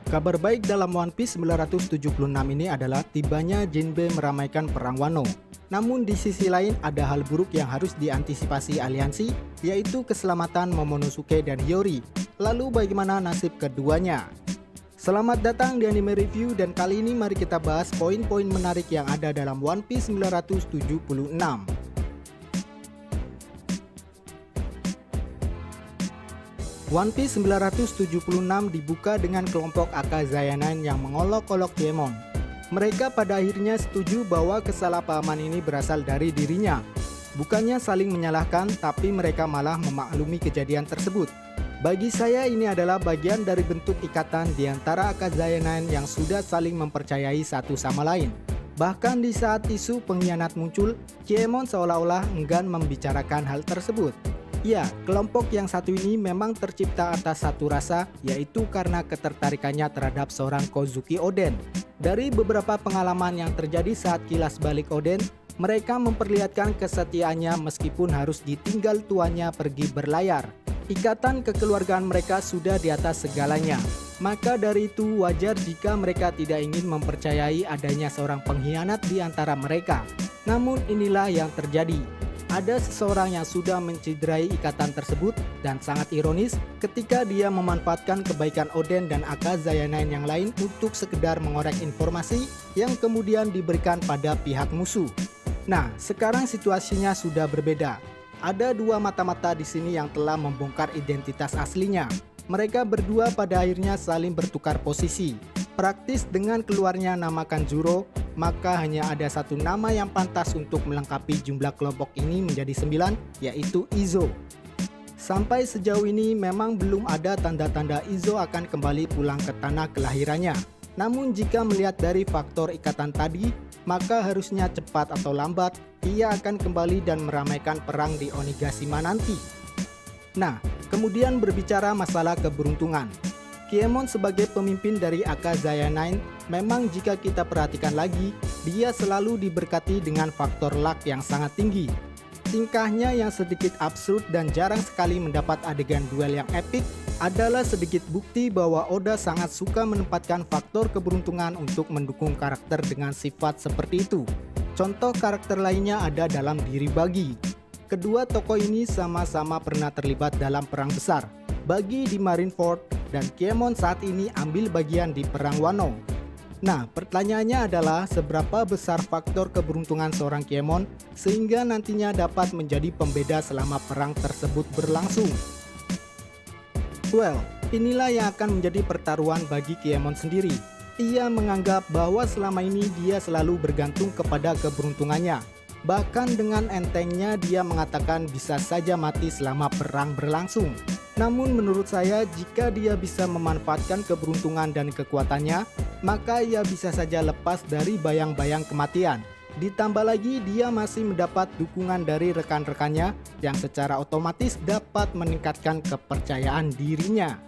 Kabar baik dalam One Piece 976 ini adalah tibanya Jinbe meramaikan perang Wano. Namun di sisi lain ada hal buruk yang harus diantisipasi aliansi, yaitu keselamatan Momonosuke dan Hiyori. Lalu bagaimana nasib keduanya? Selamat datang di Anime Review, dan kali ini mari kita bahas poin-poin menarik yang ada dalam One Piece 976. One Piece 976 dibuka dengan kelompok Akazaya 9 yang mengolok-olok Kiemon. Mereka pada akhirnya setuju bahwa kesalahpahaman ini berasal dari dirinya. Bukannya saling menyalahkan, tapi mereka malah memaklumi kejadian tersebut. Bagi saya ini adalah bagian dari bentuk ikatan di antara Akazaya 9 yang sudah saling mempercayai satu sama lain. Bahkan di saat isu pengkhianat muncul, Kiemon seolah-olah enggan membicarakan hal tersebut. Ya, kelompok yang satu ini memang tercipta atas satu rasa, yaitu karena ketertarikannya terhadap seorang Kozuki Oden. Dari beberapa pengalaman yang terjadi saat kilas balik Oden, mereka memperlihatkan kesetiaannya meskipun harus ditinggal tuannya pergi berlayar. Ikatan kekeluargaan mereka sudah di atas segalanya. Maka dari itu wajar jika mereka tidak ingin mempercayai adanya seorang pengkhianat di antara mereka. Namun inilah yang terjadi. Ada seseorang yang sudah menciderai ikatan tersebut, dan sangat ironis ketika dia memanfaatkan kebaikan Oden dan Akazaya 9 yang lain untuk sekedar mengorek informasi yang kemudian diberikan pada pihak musuh. Nah, sekarang situasinya sudah berbeda. Ada dua mata-mata di sini yang telah membongkar identitas aslinya. Mereka berdua pada akhirnya saling bertukar posisi. Praktis dengan keluarnya nama Kanjuro, maka hanya ada satu nama yang pantas untuk melengkapi jumlah kelompok ini menjadi 9, yaitu Izo. Sampai sejauh ini memang belum ada tanda-tanda Izo akan kembali pulang ke tanah kelahirannya. Namun jika melihat dari faktor ikatan tadi, maka harusnya cepat atau lambat ia akan kembali dan meramaikan perang di Onigashima nanti. Nah, kemudian berbicara masalah keberuntungan. Kiemon sebagai pemimpin dari Akazaya 9, memang jika kita perhatikan lagi, dia selalu diberkati dengan faktor luck yang sangat tinggi. Tingkahnya yang sedikit absurd dan jarang sekali mendapat adegan duel yang epik adalah sedikit bukti bahwa Oda sangat suka menempatkan faktor keberuntungan untuk mendukung karakter dengan sifat seperti itu. Contoh karakter lainnya ada dalam diri Buggy. Kedua tokoh ini sama-sama pernah terlibat dalam perang besar. Buggy di Marineford dan Kiemon saat ini ambil bagian di perang Wano. Nah, pertanyaannya adalah seberapa besar faktor keberuntungan seorang Kiemon sehingga nantinya dapat menjadi pembeda selama perang tersebut berlangsung. Well, inilah yang akan menjadi pertaruhan bagi Kiemon sendiri. Ia menganggap bahwa selama ini dia selalu bergantung kepada keberuntungannya. Bahkan dengan entengnya dia mengatakan bisa saja mati selama perang berlangsung. Namun menurut saya jika dia bisa memanfaatkan keberuntungan dan kekuatannya, maka ia bisa saja lepas dari bayang-bayang kematian. Ditambah lagi dia masih mendapat dukungan dari rekan-rekannya yang secara otomatis dapat meningkatkan kepercayaan dirinya.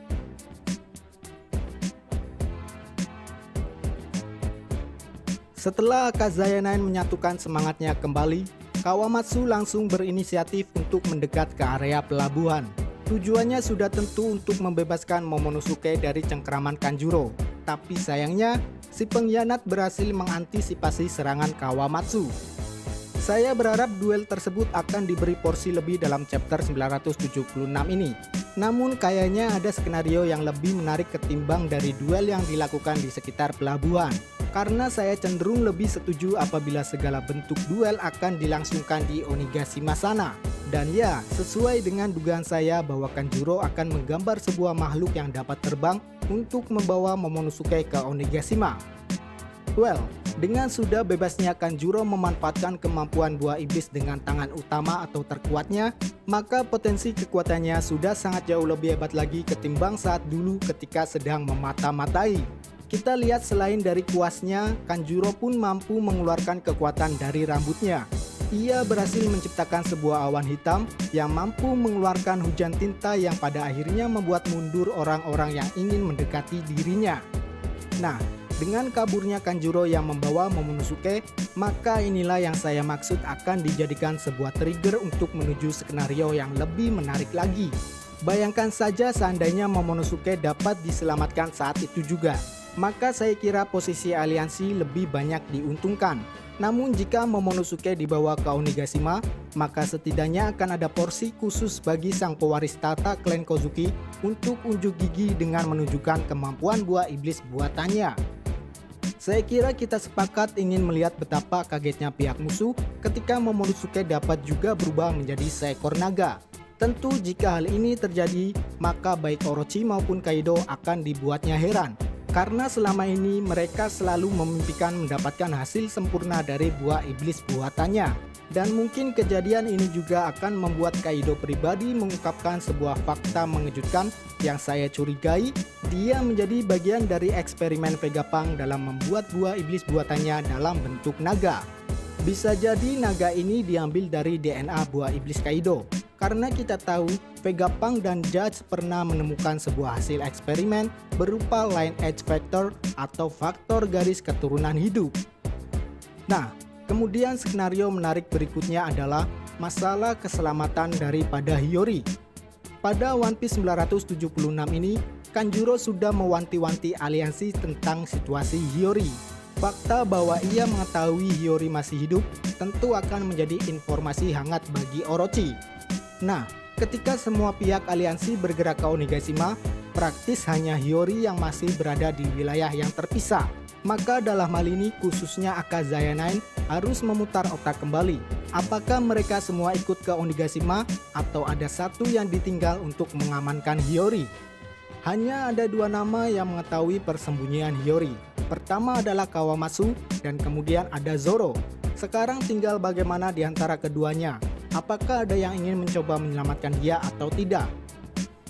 Setelah Akazaya 9 menyatukan semangatnya kembali, Kawamatsu langsung berinisiatif untuk mendekat ke area pelabuhan. Tujuannya sudah tentu untuk membebaskan Momonosuke dari cengkeraman Kanjuro. Tapi sayangnya, si pengkhianat berhasil mengantisipasi serangan Kawamatsu. Saya berharap duel tersebut akan diberi porsi lebih dalam chapter 976 ini. Namun kayaknya ada skenario yang lebih menarik ketimbang dari duel yang dilakukan di sekitar pelabuhan. Karena saya cenderung lebih setuju apabila segala bentuk duel akan dilangsungkan di Onigashima sana. Dan ya, sesuai dengan dugaan saya bahwa Kanjuro akan menggambar sebuah makhluk yang dapat terbang untuk membawa Momonosuke ke Onigashima. Well, dengan sudah bebasnya Kanjuro memanfaatkan kemampuan buah iblis dengan tangan utama atau terkuatnya, maka potensi kekuatannya sudah sangat jauh lebih hebat lagi ketimbang saat dulu ketika sedang memata-matai. Kita lihat selain dari kuasnya, Kanjuro pun mampu mengeluarkan kekuatan dari rambutnya. Ia berhasil menciptakan sebuah awan hitam yang mampu mengeluarkan hujan tinta yang pada akhirnya membuat mundur orang-orang yang ingin mendekati dirinya. Nah, dengan kaburnya Kanjuro yang membawa Momonosuke, maka inilah yang saya maksud akan dijadikan sebuah trigger untuk menuju skenario yang lebih menarik lagi. Bayangkan saja seandainya Momonosuke dapat diselamatkan saat itu juga, maka saya kira posisi aliansi lebih banyak diuntungkan. Namun jika Momonosuke dibawa ke Onigashima, maka setidaknya akan ada porsi khusus bagi sang pewaris tata klan Kozuki untuk unjuk gigi dengan menunjukkan kemampuan buah iblis buatannya. Saya kira kita sepakat ingin melihat betapa kagetnya pihak musuh ketika Momonosuke dapat juga berubah menjadi seekor naga. Tentu jika hal ini terjadi, maka baik Orochi maupun Kaido akan dibuatnya heran. Karena selama ini mereka selalu memimpikan mendapatkan hasil sempurna dari buah iblis buatannya. Dan mungkin kejadian ini juga akan membuat Kaido pribadi mengungkapkan sebuah fakta mengejutkan yang saya curigai dia menjadi bagian dari eksperimen Vegapunk dalam membuat buah iblis buatannya dalam bentuk naga. Bisa jadi naga ini diambil dari DNA buah iblis Kaido. Karena kita tahu Vegapunk dan Judge pernah menemukan sebuah hasil eksperimen berupa lineage factor atau faktor garis keturunan hidup. Nah, kemudian skenario menarik berikutnya adalah masalah keselamatan daripada Hiyori. Pada One Piece 976 ini, Kanjuro sudah mewanti-wanti aliansi tentang situasi Hiyori. Fakta bahwa ia mengetahui Hiyori masih hidup tentu akan menjadi informasi hangat bagi Orochi. Nah, ketika semua pihak aliansi bergerak ke Onigashima, praktis hanya Hiyori yang masih berada di wilayah yang terpisah. Maka dalam hal ini khususnya Akazaya 9 harus memutar otak kembali. Apakah mereka semua ikut ke Onigashima atau ada satu yang ditinggal untuk mengamankan Hiyori? Hanya ada dua nama yang mengetahui persembunyian Hiyori. Pertama adalah Kawamatsu dan kemudian ada Zoro. Sekarang tinggal bagaimana di antara keduanya. Apakah ada yang ingin mencoba menyelamatkan dia atau tidak?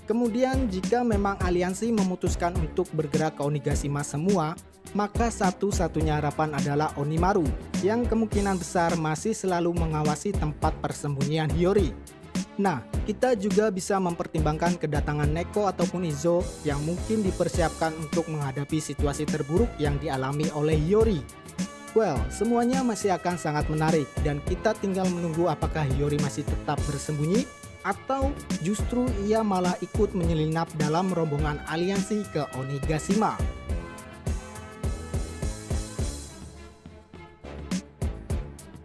Kemudian jika memang aliansi memutuskan untuk bergerak ke Onigashima semua, maka satu-satunya harapan adalah Onimaru yang kemungkinan besar masih selalu mengawasi tempat persembunyian Hiyori. Nah, kita juga bisa mempertimbangkan kedatangan Neko ataupun Izo yang mungkin dipersiapkan untuk menghadapi situasi terburuk yang dialami oleh Hiyori. Well, semuanya masih akan sangat menarik dan kita tinggal menunggu apakah Hiyori masih tetap bersembunyi atau justru ia malah ikut menyelinap dalam rombongan aliansi ke Onigashima.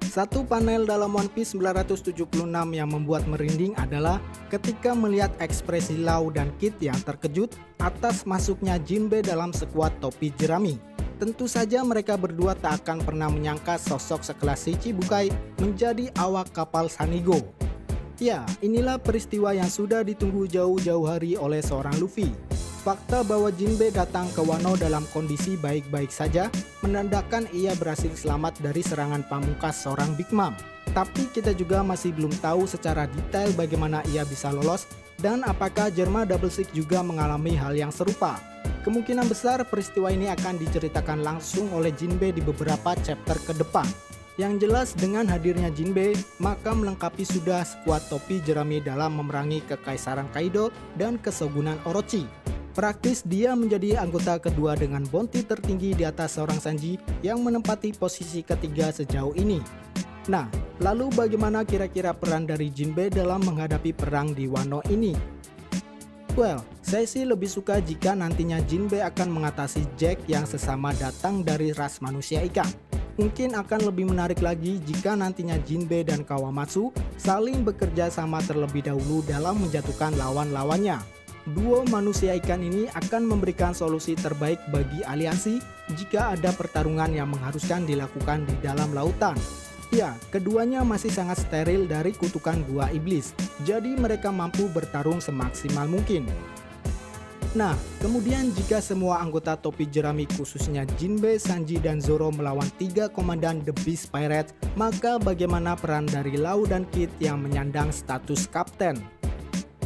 Satu panel dalam One Piece 976 yang membuat merinding adalah ketika melihat ekspresi Law dan Kid yang terkejut atas masuknya Jinbe dalam skuad topi jerami. Tentu saja mereka berdua tak akan pernah menyangka sosok sekelas Shichibukai menjadi awak kapal Sanigo. Ya, inilah peristiwa yang sudah ditunggu jauh-jauh hari oleh seorang Luffy. Fakta bahwa Jinbe datang ke Wano dalam kondisi baik-baik saja menandakan ia berhasil selamat dari serangan pamungkas seorang Big Mom. Tapi kita juga masih belum tahu secara detail bagaimana ia bisa lolos dan apakah Germa Double Six juga mengalami hal yang serupa. Kemungkinan besar peristiwa ini akan diceritakan langsung oleh Jinbe di beberapa chapter ke depan. Yang jelas dengan hadirnya Jinbe, maka melengkapi sudah skuad topi jerami dalam memerangi kekaisaran Kaido dan kesogunan Orochi. Praktis dia menjadi anggota kedua dengan bounty tertinggi di atas seorang Sanji yang menempati posisi ketiga sejauh ini. Nah, lalu bagaimana kira-kira peran dari Jinbe dalam menghadapi perang di Wano ini? Well, saya sih lebih suka jika nantinya Jinbe akan mengatasi Jack yang sesama datang dari ras manusia ikan. Mungkin akan lebih menarik lagi jika nantinya Jinbe dan Kawamatsu saling bekerja sama terlebih dahulu dalam menjatuhkan lawan-lawannya. Duo manusia ikan ini akan memberikan solusi terbaik bagi aliansi jika ada pertarungan yang mengharuskan dilakukan di dalam lautan. Ya, keduanya masih sangat steril dari kutukan buah iblis, jadi mereka mampu bertarung semaksimal mungkin. Nah, kemudian jika semua anggota topi jerami khususnya Jinbe, Sanji, dan Zoro melawan 3 komandan The Beast Pirates, maka bagaimana peran dari Law dan Kid yang menyandang status kapten?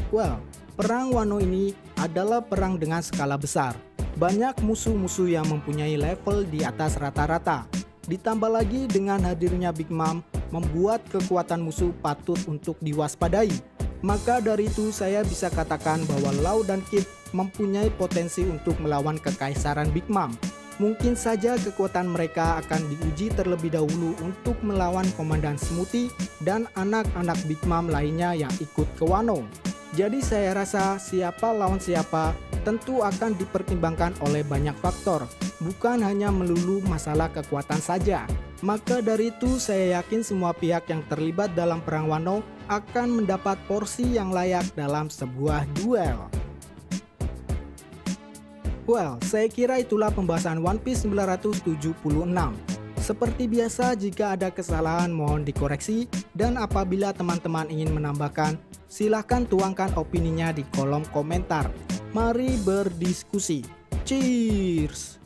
Well, perang Wano ini adalah perang dengan skala besar. Banyak musuh-musuh yang mempunyai level di atas rata-rata. Ditambah lagi dengan hadirnya Big Mom membuat kekuatan musuh patut untuk diwaspadai. Maka dari itu saya bisa katakan bahwa Law dan Kid mempunyai potensi untuk melawan kekaisaran Big Mom. Mungkin saja kekuatan mereka akan diuji terlebih dahulu untuk melawan Komandan Smoothie dan anak-anak Big Mom lainnya yang ikut ke Wano. Jadi saya rasa siapa lawan siapa tentu akan dipertimbangkan oleh banyak faktor, bukan hanya melulu masalah kekuatan saja. Maka dari itu saya yakin semua pihak yang terlibat dalam Perang Wano akan mendapat porsi yang layak dalam sebuah duel. Well, saya kira itulah pembahasan One Piece 976. Seperti biasa, jika ada kesalahan mohon dikoreksi, dan apabila teman-teman ingin menambahkan, silahkan tuangkan opininya di kolom komentar. Mari berdiskusi. Cheers!